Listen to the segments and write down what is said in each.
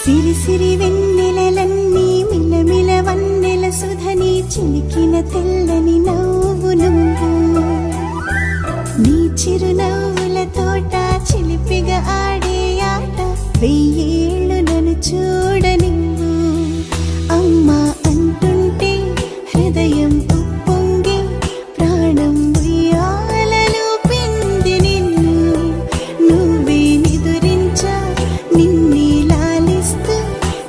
సిరి సిరి వెన్నెలలన్నీ మిలమిల వన్నెల సుధని చిలికిన తెల్లని నవ్వు నువ్వు నీ చిరునవ్వుల తోట చిలిపిగా ఆడే ఆట వెయ్యేళ్ళు నన్ను చూడనివ్వు అమ్మా అంటుంటే హృదయం ఉప్పొంగి ప్రాణం ఉయ్యాలలో పిండి నిన్ను నువ్వే నిదురించా నిన్నే లాలిస్తూ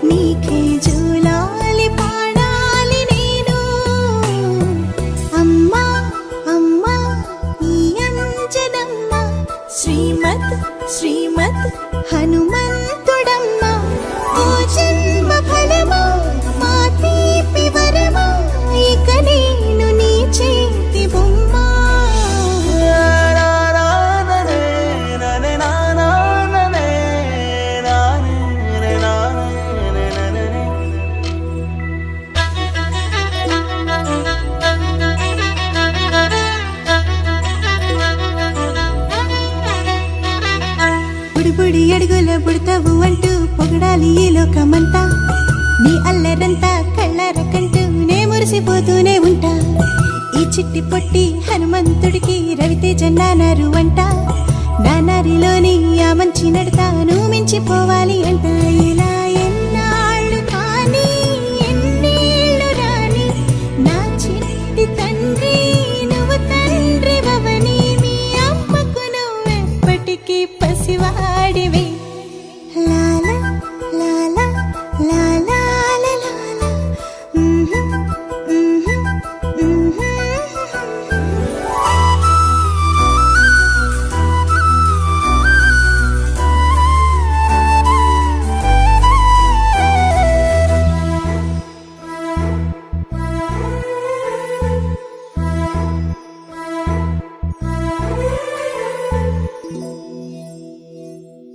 నీకే జోలాలి పాడాలి నేను అమ్మా అమ్మా ఈ అంజనమ్మ శ్రీమత్ శ్రీమత్ హనుమంతుడమ్మ ఓ జన్మ ఫలమా మా తీపి వరమా ఇక నేను నీ చేతి బొమ్మ బుడి అడుగుల బుడతావు అంటూ పొగడాలి ఈ లోకమంతా నీ అల్లరంతా కళ్ళారకంటూ నే మురిసిపోతూనే ఉంటా ఈ చిట్టి పొట్టి హనుమంతుడికి రవితేజ నానారు అంట నానారిలోని ఆ మంచి నడతాను మించిపోవాలి అంట ఇలా ఎన్నాళ్ళు కానీ ఎన్నేళ్ళు రాని నా చిట్టి తండ్రి నువ్వు తండ్రి భవని మీ అమ్మకు నువ్వెప్పటికీ పసివాడివి